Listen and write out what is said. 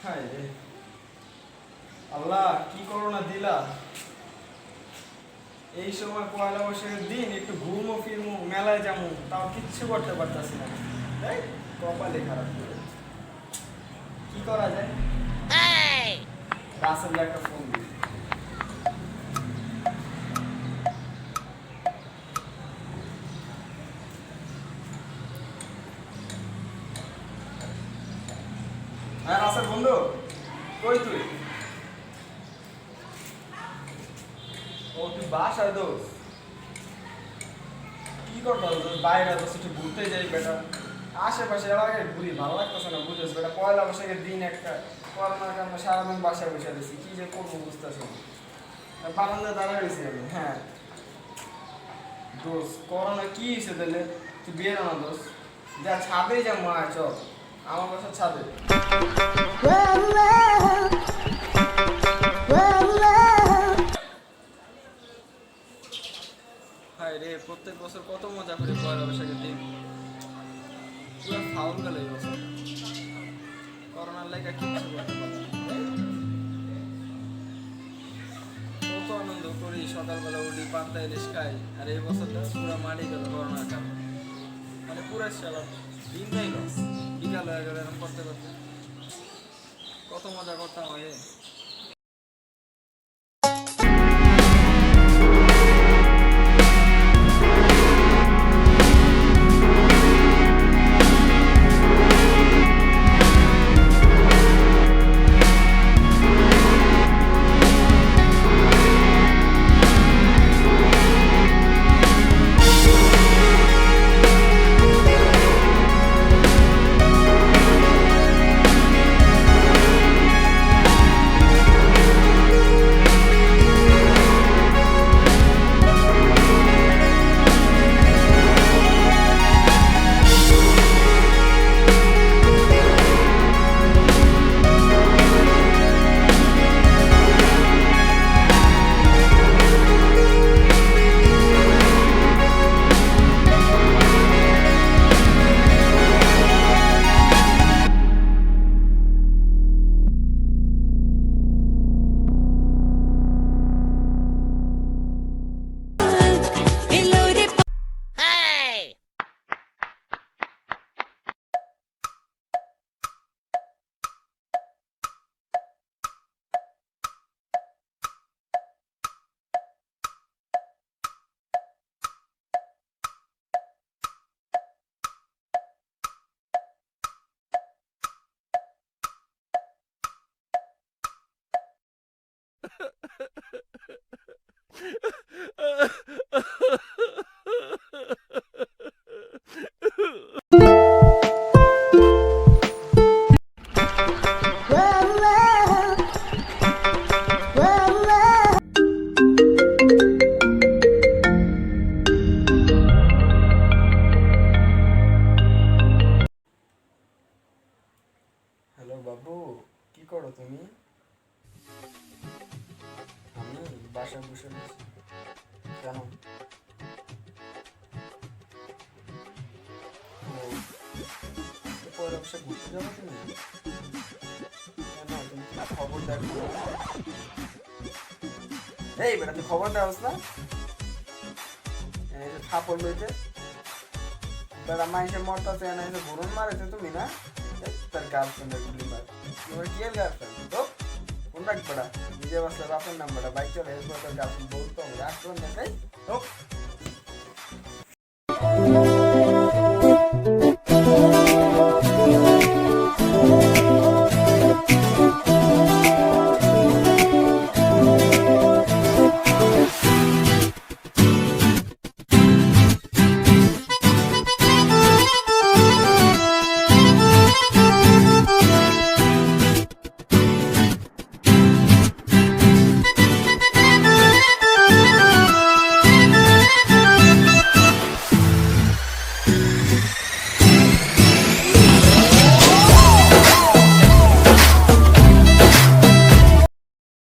হায় রে আল্লাহ, কি করোনা দিলা। এই সময় পয়লা বৈশাখের দিন একটু ঘুমো ফিরমো মেলায় যাবো, তাও কিচ্ছু করতে পারতাছি না। তাই কপালে খারাপ করে কি করা যায়। রাসেল একটা ফোন দিই। হ্যাঁ রাসেল বন্ধু, কই তুই? ও তুই বাসায় দোষ, কি করবো বাইরে দোষ, একটু ঘুরতে যাই বেটা। আশেপাশে এলাকায় ঘুরি, ভালো লাগতেছে না বুঝেছ বেটা। পয়লা বৈশাখের দিন একটা করোনার কারণে সারাদিন বাসায় বসে রয়েছি, কি যে করবো বুঝতেছি না। বারান্দায় দাঁড়ায় রয়েছি আমি। হ্যাঁ দোষ, করোনা কি হয়েছে তাহলে? তুই বের না দোষ, যা ছাদে যা মা, চল আমার বাসার ছাদে। হায় রে, প্রত্যেক বছর কত মজা করি পয়লা বৈশাখের দিন, পুরো ফাউল গেল এই বছর। করোনার লেগে কিচ্ছু করতে পারলাম না। কত আনন্দ করি, সকালবেলা উঠি পান্তা ইলিশ খাই, আর এই বছরটা পুরো মাটি গেল করোনার কারণে। মানে পুরো সারা দিনটাই লস, বিকাল হয়ে গেল এরকম করতে করতে। কত মজা করতাম আগে। হ্যালো বাবু, কি করো তুমি? আমি বাসায় বসে রয়েছি। কেন? ও, পয়লা বৈশাখ ঘুরতে যাবো তুমি? কেন, তুমি কি খবর দেখো? এই বেটা, তুই খবর দেওয়াস না? এই যে থাপড় লইতে বেটা, মাইসে মরতাছে, এনে এসে ঘুরন মারেছে তুমি না? তার গার্লফ্রেন্ডের গুলি মার, তোমার কি এর গার্লফ্রেন্ড তো? কোন রাখ বেটা, নিজে বাসলে বাপের নাম বেটা, বাইক চলে এরপর তোর গার্লফ্রেন্ড বলতো আমি রাখলাম না তাই তো।